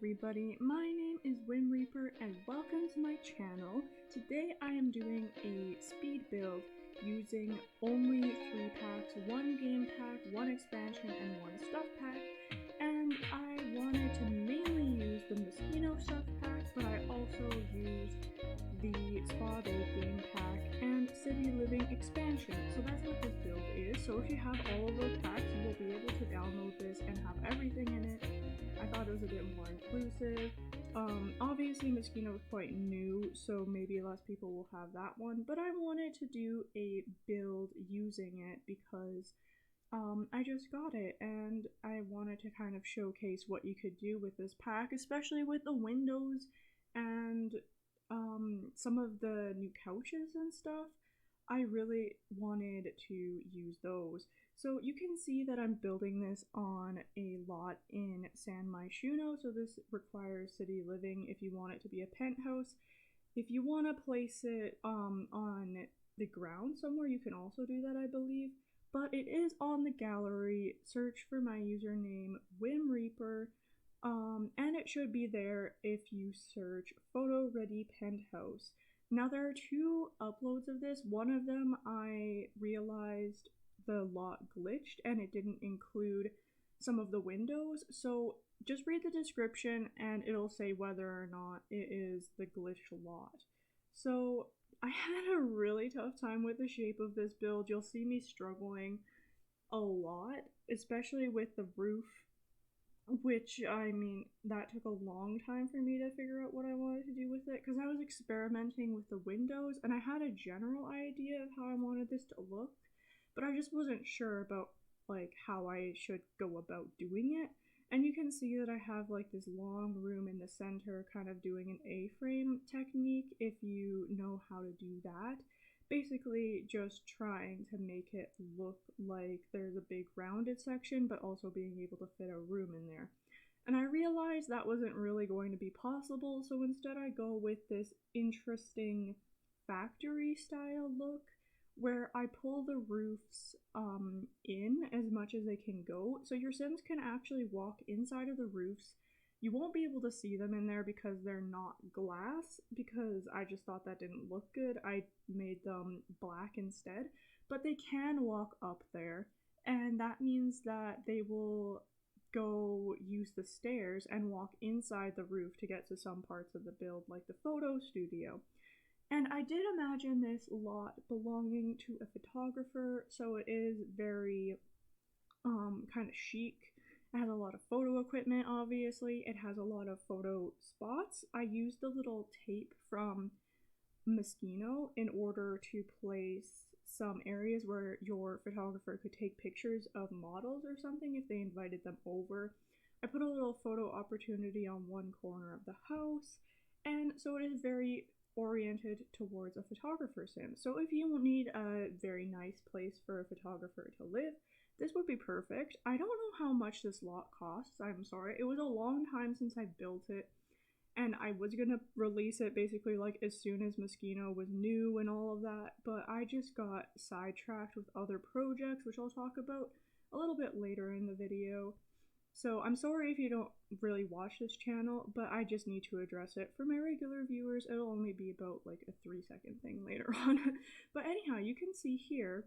everybody, my name is whimreaper and welcome to my channel. Today I am doing a speed build using only 3 packs, 1 game pack, 1 expansion, and 1 stuff pack. And I wanted to mainly use the Moschino Stuff pack, but I also used the Spa Day game pack and City Living expansion. So that's what this build is. So if you have all of those packs, you will be able to download this and have everything in it. I thought it was a bit more inclusive. Obviously Moschino is quite new, so maybe less people will have that one, but I wanted to do a build using it because I just got it and I wanted to kind of showcase what you could do with this pack, especially with the windows and some of the new couches and stuff. I really wanted to use those. So you can see that I'm building this on a lot in San Moschino, so this requires City Living if you want it to be a penthouse. If you want to place it on the ground somewhere, you can also do that, I believe. But it is on the gallery. Search for my username, whimreaper, and it should be there if you search photo ready penthouse. Now there are 2 uploads of this. One of them I realized the lot glitched and it didn't include some of the windows, so just read the description and it'll say whether or not it is the glitched lot. So I had a really tough time with the shape of this build. You'll see me struggling a lot, especially with the roof, which, I mean, that took a long time for me to figure out what I wanted to do with it, because I was experimenting with the windows, and I had a general idea of how I wanted this to look, but I just wasn't sure about, like, how I should go about doing it. And you can see that I have, like, this long room in the center, kind of doing an A-frame technique, if you know how to do that. Basically just trying to make it look like there's a big rounded section, but also being able to fit a room in there. And I realized that wasn't really going to be possible, so instead I go with this interesting factory style look where I pull the roofs in as much as they can go, so your Sims can actually walk inside of the roofs. You won't be able to see them in there because they're not glass, because I just thought that didn't look good. I made them black instead, but they can walk up there, and that means that they will go use the stairs and walk inside the roof to get to some parts of the build, like the photo studio. And I did imagine this lot belonging to a photographer, so it is very kind of chic. It has a lot of photo equipment, obviously. It has a lot of photo spots. I used the little tape from Moschino in order to place some areas where your photographer could take pictures of models or something if they invited them over. I put a little photo opportunity on one corner of the house, and so it is very oriented towards a photographer sim. So if you need a very nice place for a photographer to live, this would be perfect. I don't know how much this lot costs, I'm sorry. It was a long time since I built it, and I was gonna release it basically like as soon as Moschino was new and all of that, but I just got sidetracked with other projects, which I'll talk about a little bit later in the video. So I'm sorry if you don't really watch this channel, but I just need to address it. For my regular viewers, it'll only be about like a 3-second thing later on. But anyhow, you can see here,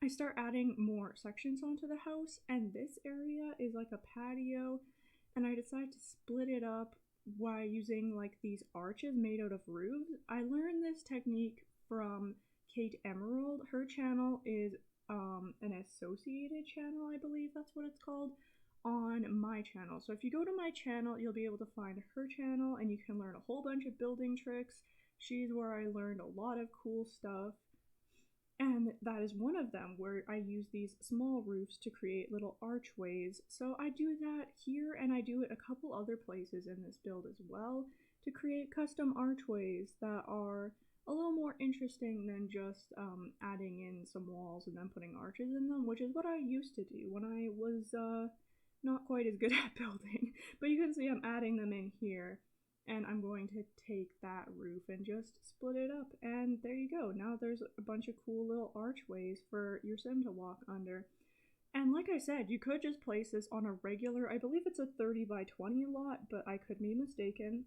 I start adding more sections onto the house, and this area is like a patio, and I decide to split it up by using like these arches made out of roofs. I learned this technique from Kate Emerald. Her channel is an associated channel, I believe that's what it's called, on my channel. So if you go to my channel, you'll be able to find her channel and you can learn a whole bunch of building tricks. She's where I learned a lot of cool stuff. And that is one of them, where I use these small roofs to create little archways. So I do that here, and I do it a couple other places in this build as well, to create custom archways that are a little more interesting than just adding in some walls and then putting arches in them, which is what I used to do when I was not quite as good at building. But you can see I'm adding them in here. And I'm going to take that roof and just split it up, and there you go. Now there's a bunch of cool little archways for your sim to walk under. And like I said, you could just place this on a regular, I believe it's a 30 by 20 lot, but I could be mistaken.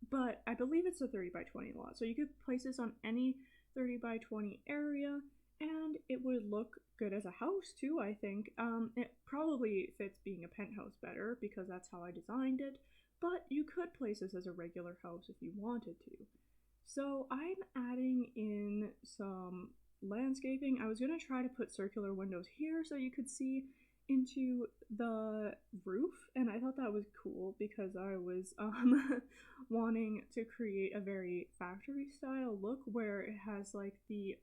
But I believe it's a 30 by 20 lot. So you could place this on any 30 by 20 area and it would look good as a house too, I think. It probably fits being a penthouse better because that's how I designed it, but you could place this as a regular house if you wanted to. So I'm adding in some landscaping. I was going to try to put circular windows here so you could see into the roof, and I thought that was cool because I was wanting to create a very factory style look where it has like the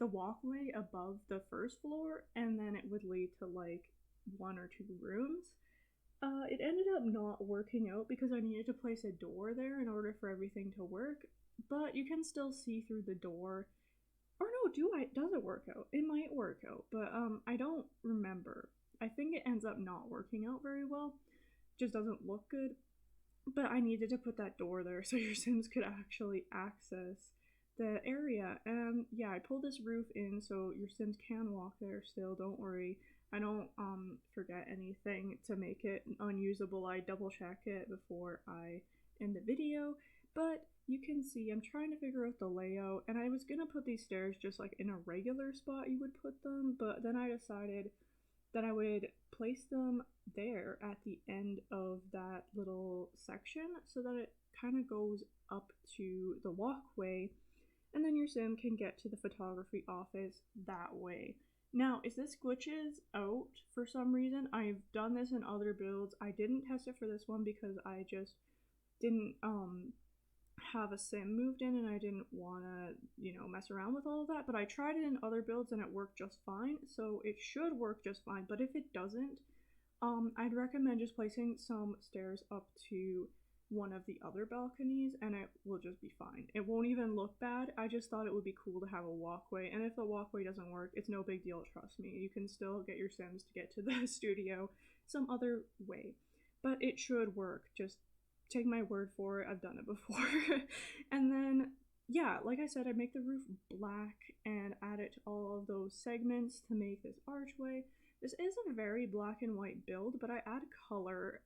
walkway above the first floor and then it would lead to like one or two rooms. It ended up not working out because I needed to place a door there in order for everything to work, but you can still see through the door. Or no, does it work out? It might work out, but I don't remember. I think it ends up not working out very well. Just doesn't look good. But I needed to put that door there so your Sims could actually access the area. And yeah, I pulled this roof in so your Sims can walk there still, don't worry. I don't forget anything to make it unusable. I double check it before I end the video, but you can see I'm trying to figure out the layout, and I was gonna put these stairs just like in a regular spot you would put them, but then I decided that I would place them there at the end of that little section so that it kind of goes up to the walkway, and then your Sim can get to the photography office that way. Now, if this glitches out for some reason, I've done this in other builds. I didn't test it for this one because I just didn't have a Sim moved in and I didn't want to, mess around with all of that. But I tried it in other builds and it worked just fine. So it should work just fine. But if it doesn't, I'd recommend just placing some stairs up to one of the other balconies and it will just be fine. It won't even look bad. I just thought it would be cool to have a walkway, and if the walkway doesn't work, it's no big deal, trust me. You can still get your Sims to get to the studio some other way. But it should work. Just take my word for it. I've done it before. And then, yeah, like I said, I make the roof black and add it to all of those segments to make this archway. This is a very black and white build, but I add color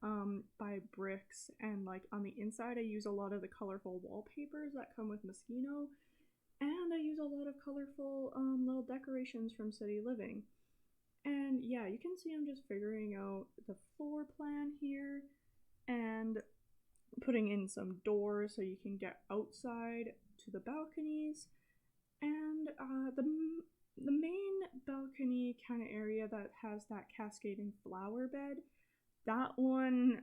by bricks, and like on the inside I use a lot of the colorful wallpapers that come with Moschino, and I use a lot of colorful little decorations from City Living. And yeah, you can see I'm just figuring out the floor plan here and putting in some doors so you can get outside to the balconies, and the main balcony kind of area that has that cascading flower bed, that one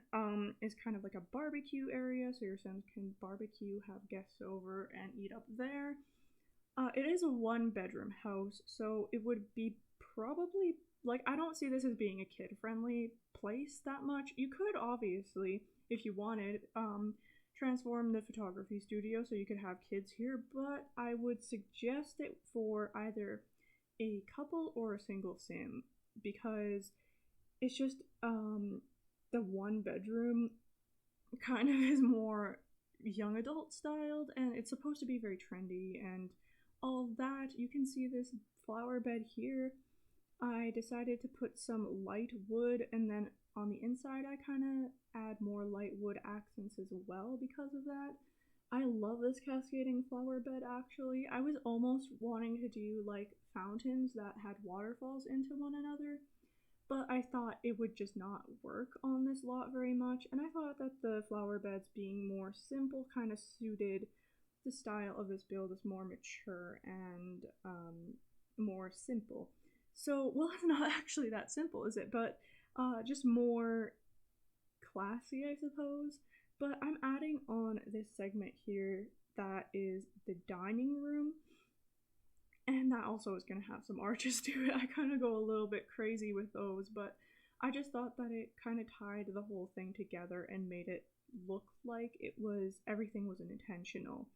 is kind of like a barbecue area, so your Sims can barbecue, have guests over, and eat up there. It is a 1-bedroom house, so it would be probably, like, I don't see this as being a kid-friendly place that much. You could obviously, if you wanted, transform the photography studio so you could have kids here, but I would suggest it for either a couple or a single Sim because it's just the 1-bedroom kind of is more young adult styled, and it's supposed to be very trendy and all of that. You can see this flower bed here. I decided to put some light wood, and then on the inside I kind of add more light wood accents as well because of that. I love this cascading flower bed actually. I was almost wanting to do like fountains that had waterfalls into one another, but I thought it would just not work on this lot very much, and I thought that the flower beds being more simple kind of suited the style of this build as more mature and more simple. So, well, it's not actually that simple, is it? But just more classy, I suppose. But I'm adding on this segment here that is the dining room, and that also is going to have some arches to it. I kind of go a little bit crazy with those, but I just thought that it kind of tied the whole thing together and made it look like everything was intentional.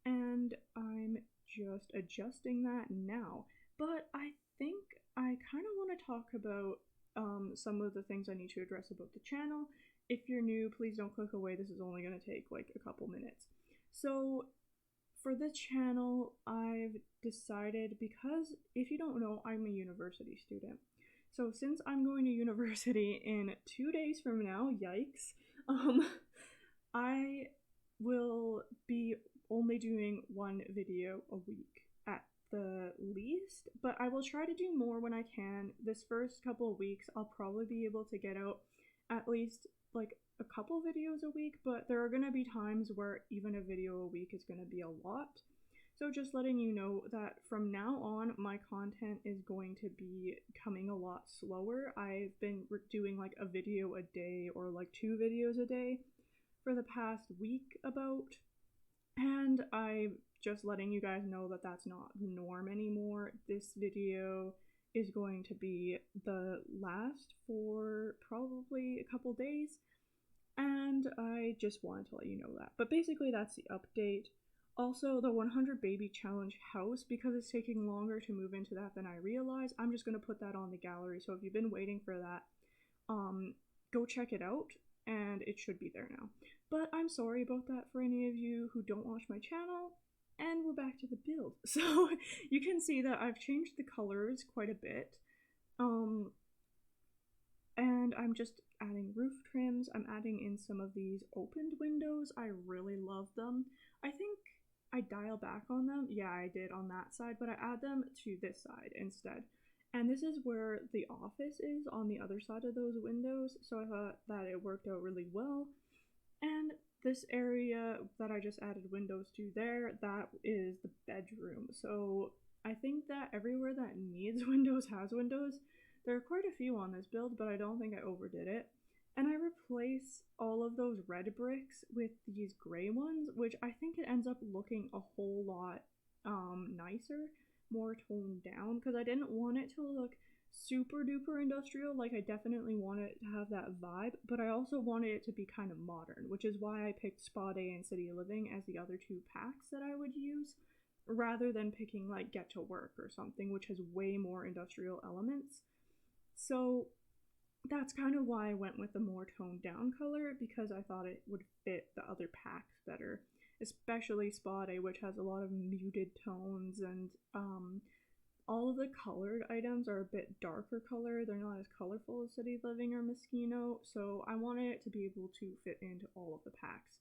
And I'm just adjusting that now. But I think I kind of want to talk about some of the things I need to address about the channel. If you're new, please don't click away. This is only going to take like a couple minutes. So for the channel, I've decided, because if you don't know, I'm a university student. So since I'm going to university in 2 days from now, yikes, I will be only doing one video a week at the least, but I will try to do more when I can. This first couple of weeks, I'll probably be able to get out at least like a couple videos a week, but there are going to be times where even a video a week is going to be a lot. So just letting you know that from now on, my content is going to be coming a lot slower. I've been doing like a video a day or like 2 videos a day for the past week about, and I'm just letting you guys know that that's not the norm anymore. This video is going to be the last for probably a couple days, and I just wanted to let you know that. But basically that's the update. Also, the 100 baby challenge house, because it's taking longer to move into that than I realized, I'm just going to put that on the gallery. So if you've been waiting for that, go check it out, and it should be there now. But I'm sorry about that for any of you who don't watch my channel, and we're back to the build. So you can see that I've changed the colors quite a bit, and I'm just adding roof trims. I'm adding in some of these opened windows. I really love them. I think I dial back on them. Yeah, I did on that side, but I add them to this side instead. And this is where the office is, on the other side of those windows, so I thought that it worked out really well. And this area that I just added windows to there, that is the bedroom. So I think that everywhere that needs windows has windows. There are quite a few on this build, but I don't think I overdid it. And I replace all of those red bricks with these gray ones, which I think it ends up looking a whole lot nicer, more toned down, because I didn't want it to look super duper industrial. Like, I definitely wanted it to have that vibe, but I also wanted it to be kind of modern, which is why I picked Spa Day and City Living as the other 2 packs that I would use, rather than picking like Get to Work or something, which has way more industrial elements. So that's kind of why I went with the more toned down color, because I thought it would fit the other packs better, especially Spa Day, which has a lot of muted tones, and all of the colored items are a bit darker color. They're not as colorful as City Living or Moschino, so I wanted it to be able to fit into all of the packs.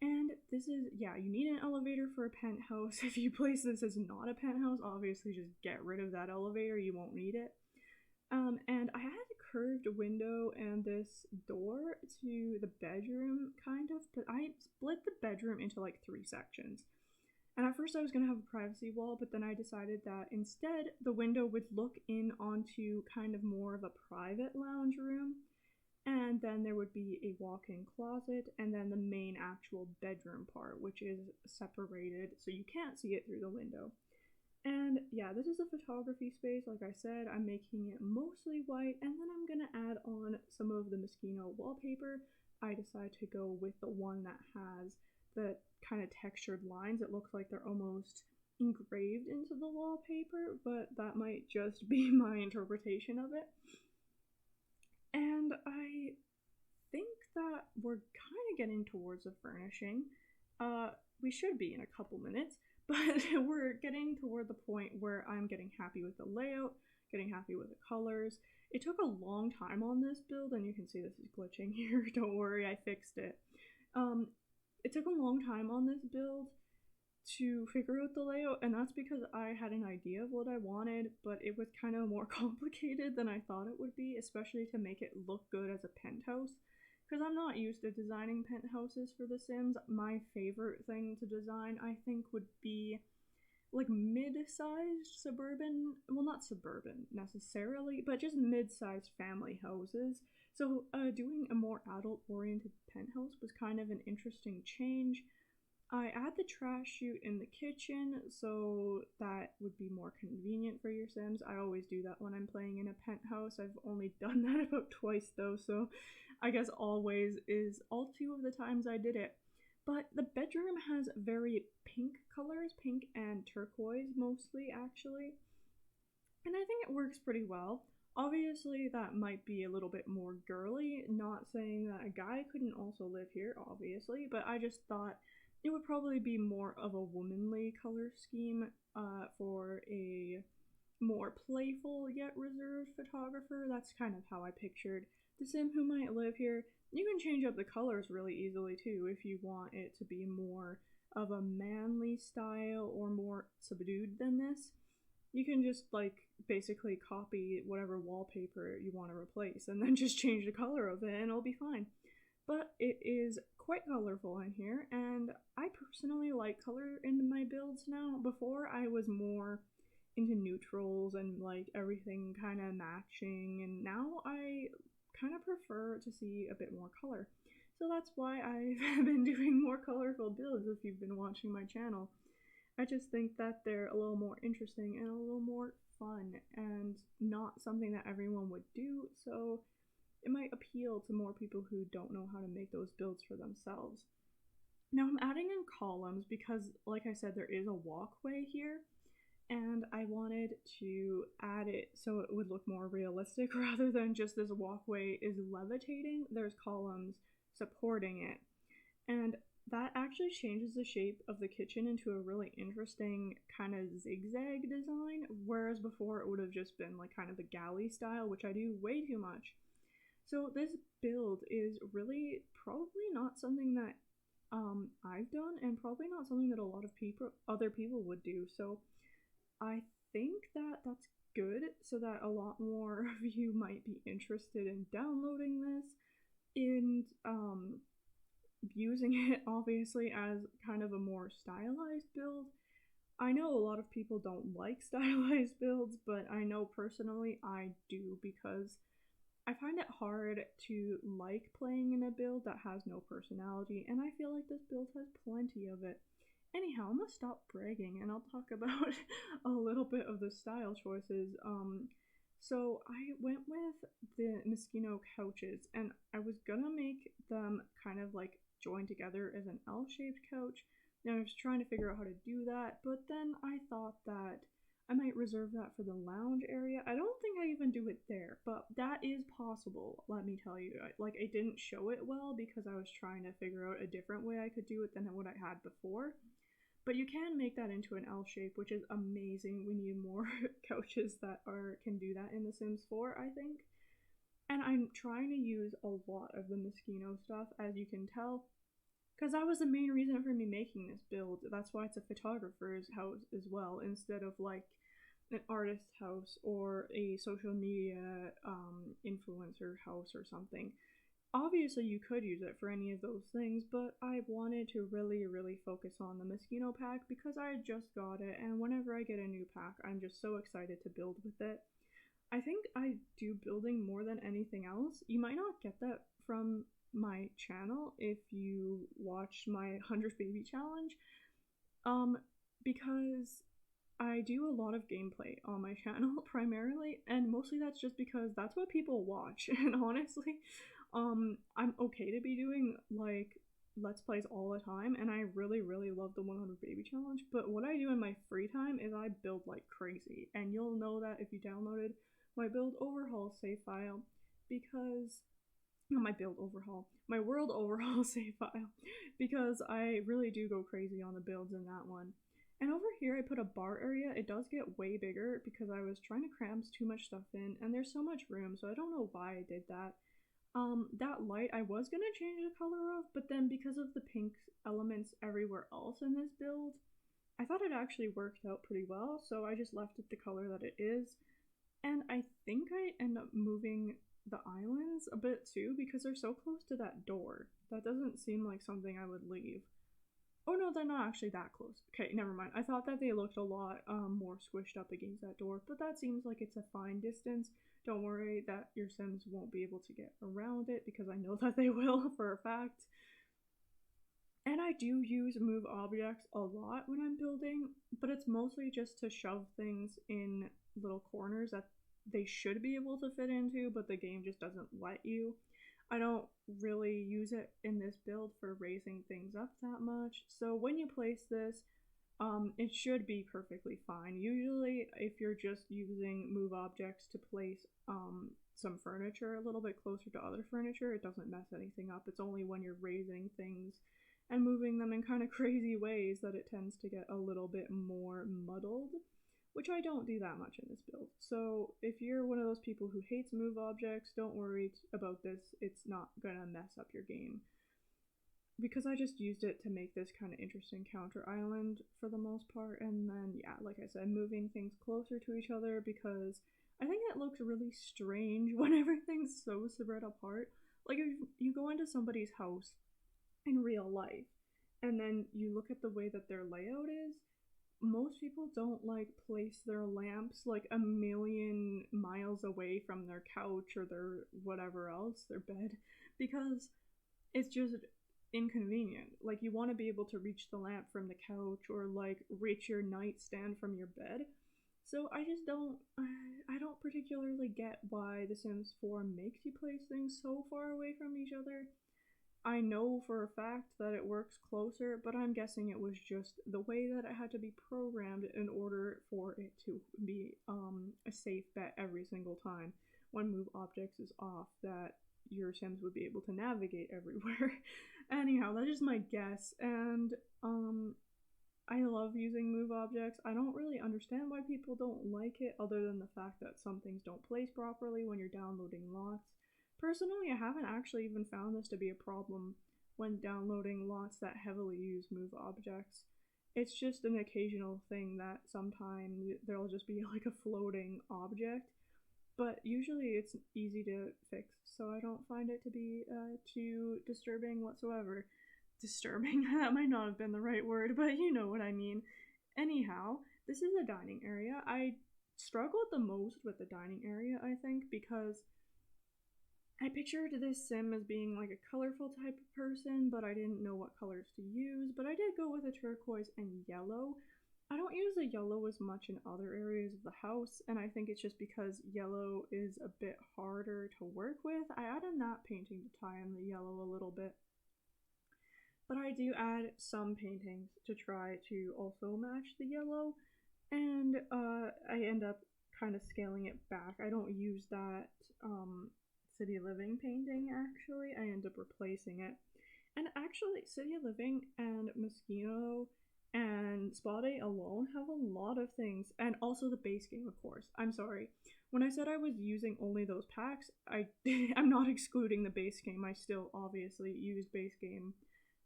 And this is, yeah, you need an elevator for a penthouse. If you place this as not a penthouse, obviously just get rid of that elevator, you won't need it. And I had a curved window and this door to the bedroom, kind of, but I split the bedroom into like 3 sections. And at first I was going to have a privacy wall, but then I decided that instead the window would look in onto kind of more of a private lounge room, and then there would be a walk-in closet, and then the main actual bedroom part, which is separated so you can't see it through the window. And yeah, this is a photography space. Like I said, I'm making it mostly white, and then I'm gonna add on some of the Moschino wallpaper. I decided to go with the one that has the kind of textured lines. It looks like they're almost engraved into the wallpaper, but that might just be my interpretation of it. And I think that we're kind of getting towards the furnishing. We should be in a couple minutes, but we're getting toward the point where I'm getting happy with the layout, getting happy with the colors. It took a long time on this build, and you can see this is glitching here. Don't worry, I fixed it. It took a long time on this build to figure out the layout, and that's because I had an idea of what I wanted, but it was kind of more complicated than I thought it would be, especially to make it look good as a penthouse, because I'm not used to designing penthouses for The Sims. My favorite thing to design, I think, would be like mid-sized suburban, well, not suburban necessarily, but just mid-sized family houses. So doing a more adult-oriented penthouse was kind of an interesting change. I add the trash chute in the kitchen, so that would be more convenient for your Sims. I always do that when I'm playing in a penthouse. I've only done that about twice though, so I guess always is all 2 of the times I did it. But the bedroom has very pink colors, pink and turquoise mostly actually, and I think it works pretty well. Obviously that might be a little bit more girly, not saying that a guy couldn't also live here, obviously, but I just thought it would probably be more of a womanly color scheme for a more playful yet reserved photographer. That's kind of how I pictured the sim who might live here. You can change up the colors really easily too if you want it to be more of a manly style or more subdued than this. You can just like basically copy whatever wallpaper you want to replace and then just change the color of it and it'll be fine. But it is quite colorful in here, and I personally like color in my builds now. Before, I was more into neutrals and like everything kind of matching, and now I kind of prefer to see a bit more color. So that's why I've been doing more colorful builds if you've been watching my channel. I just think that they're a little more interesting and a little more fun and not something that everyone would do, so it might appeal to more people who don't know how to make those builds for themselves. Now I'm adding in columns because, like I said, there is a walkway here, and I wanted to add it so it would look more realistic rather than just this walkway is levitating. There's columns supporting it, and that actually changes the shape of the kitchen into a really interesting kind of zigzag design, whereas before it would have just been like kind of the galley style, which I do way too much. So this build is really probably not something that I've done, and probably not something that a lot of other people would do. So I think that that's good, so that a lot more of you might be interested in downloading this and using it obviously as kind of a more stylized build. I know a lot of people don't like stylized builds, but I know personally I do, because I find it hard to like playing in a build that has no personality, and I feel like this build has plenty of it. Anyhow, I'm gonna stop bragging and I'll talk about a little bit of the style choices. So I went with the Moschino couches, and I was gonna make them kind of like joined together as an L-shaped couch. Now I was trying to figure out how to do that, but then I thought that I might reserve that for the lounge area. I don't think I even do it there, but that is possible, let me tell you. I didn't show it well because I was trying to figure out a different way I could do it than what I had before. But you can make that into an L shape, which is amazing. We need more couches that can do that in The Sims 4, I think. And I'm trying to use a lot of the Moschino stuff, as you can tell, because that was the main reason for me making this build. That's why it's a photographer's house as well, instead of like an artist's house or a social media influencer house or something. Obviously you could use it for any of those things, but I wanted to really focus on the Moschino pack because I just got it, and whenever I get a new pack I'm just so excited to build with it. I think I do building more than anything else. You might not get that from my channel if you watch my 100th baby challenge, because I do a lot of gameplay on my channel primarily, and mostly that's just because that's what people watch. And honestly, I'm okay to be doing like let's plays all the time, and I really love the 100 baby challenge, but what I do in my free time is I build like crazy, and you'll know that if you downloaded my build overhaul save file, because not my world overhaul save file, because I really do go crazy on the builds in that one. And over here I put a bar area. It does get way bigger because I was trying to cram too much stuff in, and there's so much room, so I don't know why I did that. That light I was gonna change the color of, but then because of the pink elements everywhere else in this build, I thought it actually worked out pretty well, so I just left it the color that it is. And I think I end up moving the islands a bit too because they're so close to that door. That doesn't seem like something I would leave. Oh no, they're not actually that close. Okay, never mind. I thought that they looked a lot more squished up against that door, but that seems like it's a fine distance. Don't worry that your Sims won't be able to get around it, because I know that they will for a fact. And I do use move objects a lot when I'm building, but it's mostly just to shove things in little corners that they should be able to fit into, but the game just doesn't let you. I don't really use it in this build for raising things up that much, so when you place this, it should be perfectly fine. Usually if you're just using move objects to place some furniture a little bit closer to other furniture, it doesn't mess anything up. It's only when you're raising things and moving them in kind of crazy ways that it tends to get a little bit more muddled, which I don't do that much in this build. So if you're one of those people who hates move objects, don't worry about this. It's not gonna mess up your game. Because I just used it to make this kind of interesting counter island for the most part, and then, yeah, like I said, moving things closer to each other because I think it looks really strange when everything's so spread apart. Like, if you go into somebody's house in real life, and then you look at the way that their layout is, most people don't, like, place their lamps, like, a million miles away from their couch or their whatever else, their bed, because it's just inconvenient. Like, you want to be able to reach the lamp from the couch or like reach your nightstand from your bed. So I don't particularly get why The Sims 4 makes you place things so far away from each other. I know for a fact that it works closer, but I'm guessing it was just the way that it had to be programmed in order for it to be a safe bet every single time when move objects is off, that your Sims would be able to navigate everywhere. Anyhow, that's just my guess, and I love using move objects. I don't really understand why people don't like it, other than the fact that some things don't place properly when you're downloading lots. Personally, I haven't actually even found this to be a problem when downloading lots that heavily use move objects. It's just an occasional thing that sometimes there'll just be like a floating object, but usually it's easy to fix, so I don't find it to be too disturbing whatsoever. Disturbing? That might not have been the right word, but you know what I mean. Anyhow, this is a dining area. I struggled the most with the dining area, I think, because I pictured this sim as being like a colorful type of person, but I didn't know what colors to use, but I did go with a turquoise and yellow. I don't use the yellow as much in other areas of the house, and I think it's just because yellow is a bit harder to work with. I add in that painting to tie in the yellow a little bit. But I do add some paintings to try to also match the yellow, and I end up kind of scaling it back. I don't use that City Living painting, actually. I end up replacing it. And actually, City Living and Moschino and Spa Day alone have a lot of things, and also the base game, of course. I'm sorry. When I said I was using only those packs, I'm not excluding the base game. I still obviously use base game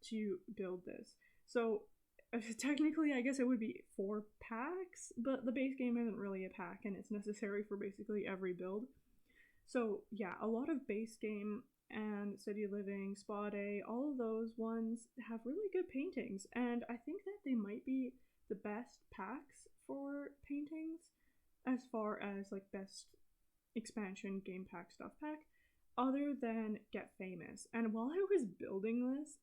to build this. So technically, I guess it would be 4 packs, but the base game isn't really a pack, and it's necessary for basically every build. So yeah, a lot of base game and City Living, Spa Day, all of those ones have really good paintings, and I think that they might be the best packs for paintings as far as like best expansion game pack stuff pack, other than Get Famous. And while I was building this,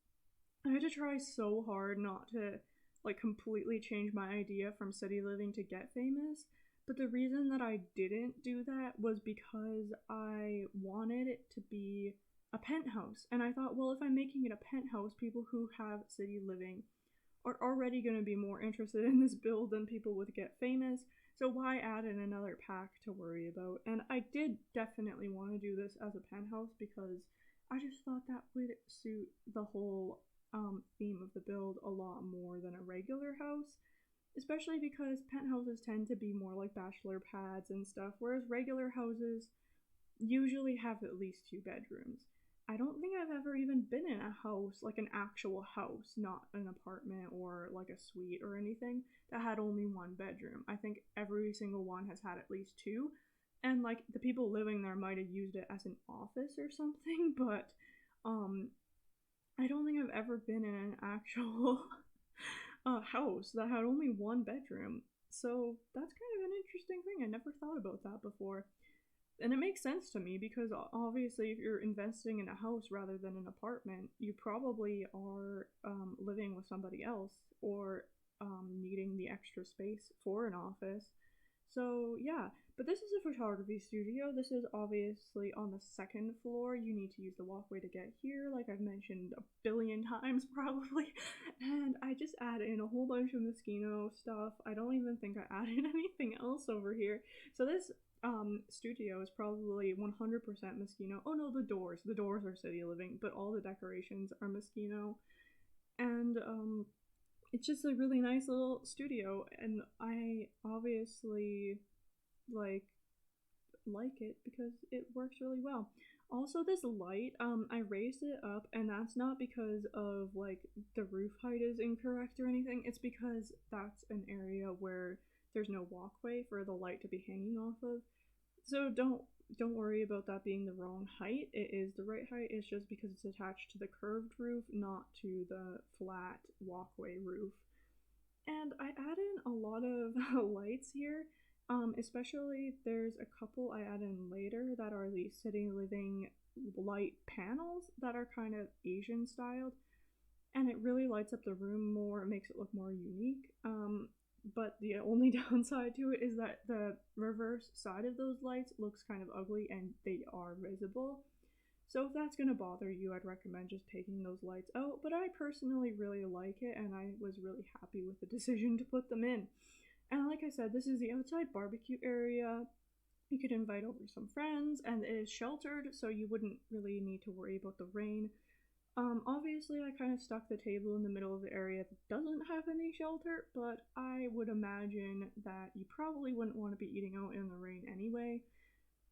I had to try so hard not to like completely change my idea from City Living to Get Famous. But the reason that I didn't do that was because I wanted it to be a penthouse. And I thought, well, if I'm making it a penthouse, people who have City Living are already going to be more interested in this build than people with Get Famous. So why add in another pack to worry about? And I did definitely want to do this as a penthouse because I just thought that would suit the whole theme of the build a lot more than a regular house. Especially because penthouses tend to be more like bachelor pads and stuff, whereas regular houses usually have at least 2 bedrooms. I don't think I've ever even been in a house, like an actual house, not an apartment or like a suite or anything, that had only 1 bedroom. I think every single one has had at least 2, and like the people living there might have used it as an office or something, but I don't think I've ever been in an actual house that had only 1 bedroom. So that's kind of an interesting thing. I never thought about that before. And it makes sense to me because obviously if you're investing in a house rather than an apartment, you probably are living with somebody else or needing the extra space for an office. So yeah, but this is a photography studio. This is obviously on the 2nd floor. You need to use the walkway to get here, like I've mentioned a billion times probably. And I just added in a whole bunch of Moschino stuff. I don't even think I added anything else over here. So this studio is probably 100% Moschino. Oh no, the doors are City Living, but all the decorations are Moschino. and it's just a really nice little studio, and I obviously like it because it works really well. Also, this light, I raised it up, and that's not because of like the roof height is incorrect or anything. It's because that's an area where there's no walkway for the light to be hanging off of. So don't worry about that being the wrong height. It is the right height. It's just because it's attached to the curved roof, not to the flat walkway roof. And I add in a lot of lights here. Especially there's a couple I add in later that are these city living light panels that are kind of Asian styled, and it really lights up the room more. It makes it look more unique. But the only downside to it is that the reverse side of those lights looks kind of ugly and they are visible. So if that's gonna bother you, I'd recommend just taking those lights out. But I personally really like it, and I was really happy with the decision to put them in. And like I said, this is the outside barbecue area. You could invite over some friends, and it is sheltered, so you wouldn't really need to worry about the rain. Obviously, I kind of stuck the table in the middle of the area that doesn't have any shelter, but I would imagine that you probably wouldn't want to be eating out in the rain anyway.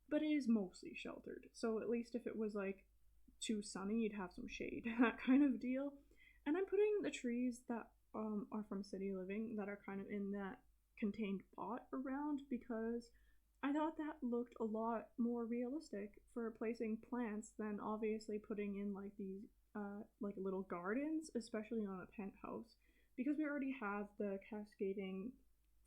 But it is mostly sheltered, so at least if it was like too sunny, you'd have some shade, that kind of deal. And I'm putting the trees that are from City Living that are kind of in that contained pot around because I thought that looked a lot more realistic for placing plants than obviously putting in like these like little gardens, especially on a penthouse, because we already have the cascading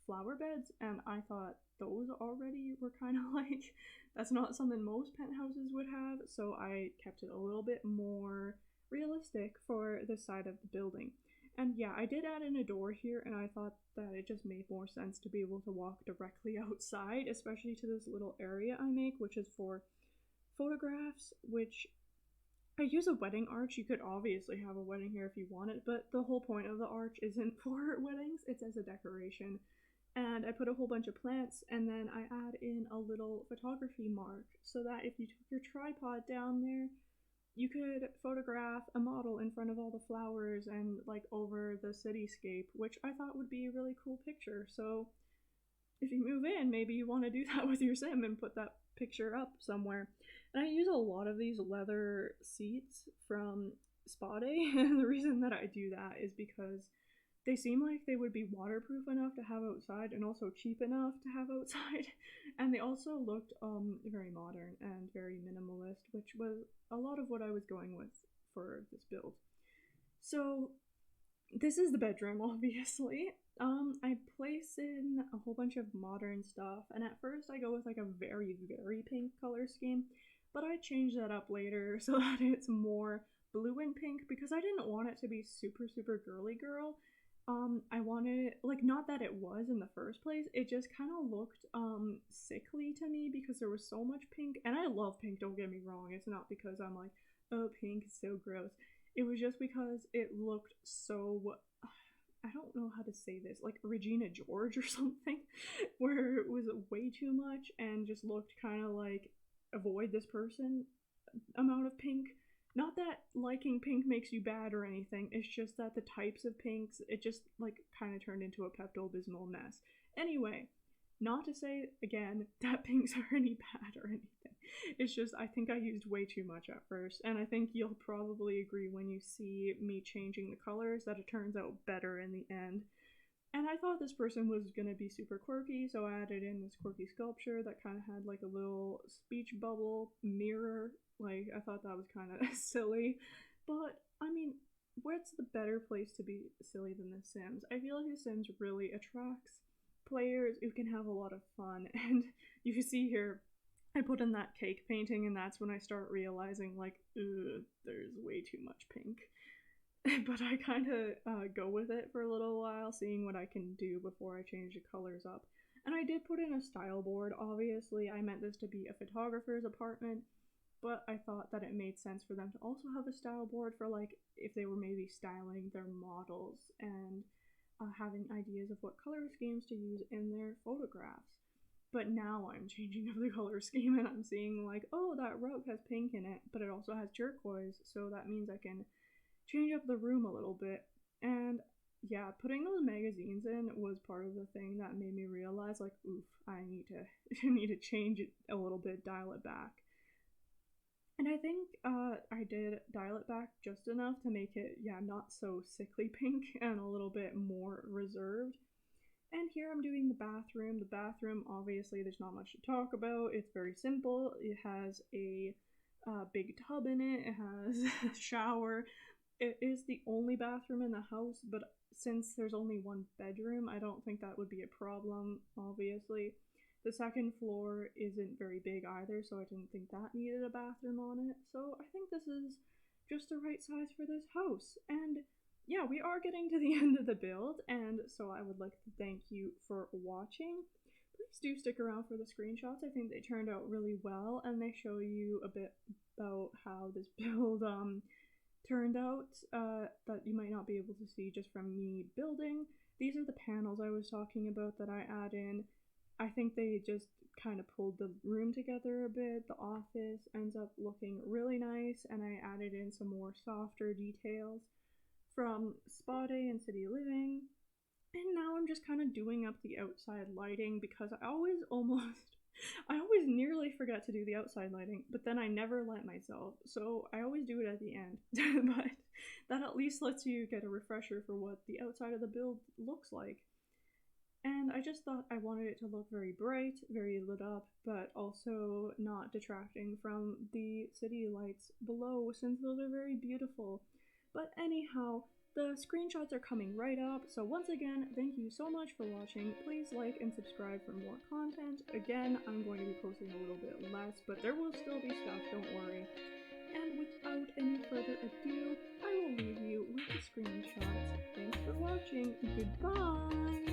flower beds, and I thought those already were kind of like that's not something most penthouses would have, so I kept it a little bit more realistic for this side of the building. And yeah, I did add in a door here, and I thought that it just made more sense to be able to walk directly outside, especially to this little area I make, which is for photographs, which I use a wedding arch. You could obviously have a wedding here if you wanted, but the whole point of the arch isn't for weddings, it's as a decoration. And I put a whole bunch of plants, and then I add in a little photography mark so that if you took your tripod down there, you could photograph a model in front of all the flowers and like over the cityscape, which I thought would be a really cool picture. So if you move in, maybe you want to do that with your sim and put that picture up somewhere. And I use a lot of these leather seats from Spa Day, and the reason that I do that is because they seem like they would be waterproof enough to have outside and also cheap enough to have outside. And they also looked very modern and very minimalist, which was a lot of what I was going with for this build. So this is the bedroom, obviously. I place in a whole bunch of modern stuff, and at first I go with like a very, very pink color scheme, but I change that up later so that it's more blue and pink because I didn't want it to be super, super girly girl. I wanted, like, not that it was in the first place, it just kind of looked sickly to me because there was so much pink, and I love pink, don't get me wrong. It's not because I'm like, oh, pink is so gross. It was just because it looked so, I don't know how to say this, like Regina George or something, where it was way too much and just looked kind of like avoid this person amount of pink. Not that liking pink makes you bad or anything, it's just that the types of pinks, it just like kind of turned into a Pepto-Bismol mess. Anyway, not to say again that pinks are any bad or anything. It's just I think I used way too much at first, and I think you'll probably agree when you see me changing the colors that it turns out better in the end. And I thought this person was gonna be super quirky, so I added in this quirky sculpture that kind of had like a little speech bubble mirror. Like, I thought that was kind of silly, but I mean, what's the better place to be silly than The Sims? I feel like The Sims really attracts players who can have a lot of fun, and you can see here, I put in that cake painting, and that's when I start realizing, like, there's way too much pink. But I kind of go with it for a little while, seeing what I can do before I change the colors up. And I did put in a style board. Obviously, I meant this to be a photographer's apartment, but I thought that it made sense for them to also have a style board for, like, if they were maybe styling their models and having ideas of what color schemes to use in their photographs. But now I'm changing up the color scheme and I'm seeing like, oh, that rug has pink in it, but it also has turquoise, so that means I can change up the room a little bit. And yeah, putting those magazines in was part of the thing that made me realize, like, oof, I need to I need to change it a little bit, dial it back. And I think I did dial it back just enough to make it, yeah, not so sickly pink and a little bit more reserved. And here I'm doing the bathroom. The bathroom, obviously, there's not much to talk about. It's very simple. It has a big tub in it. It has a shower. It is the only bathroom in the house, but since there's only one bedroom, I don't think that would be a problem, obviously. The second floor isn't very big either, so I didn't think that needed a bathroom on it. So I think this is just the right size for this house. And yeah, we are getting to the end of the build, and so I would like to thank you for watching. Please do stick around for the screenshots. I think they turned out really well, and they show you a bit about how this build turned out that you might not be able to see just from me building. These are the panels I was talking about that I add in. I think they just kind of pulled the room together a bit. The office ends up looking really nice, and I added in some more softer details from Spa Day and City Living. And now I'm just kind of doing up the outside lighting because I always nearly forget to do the outside lighting, but then I never let myself, so I always do it at the end. But that at least lets you get a refresher for what the outside of the build looks like. And I just thought I wanted it to look very bright, very lit up, but also not detracting from the city lights below, since those are very beautiful. But anyhow, the screenshots are coming right up, so once again, thank you so much for watching. Please like and subscribe for more content. Again, I'm going to be posting a little bit less, but there will still be stuff, don't worry. And without any further ado, I will leave you with the screenshots. Thanks for watching. Goodbye!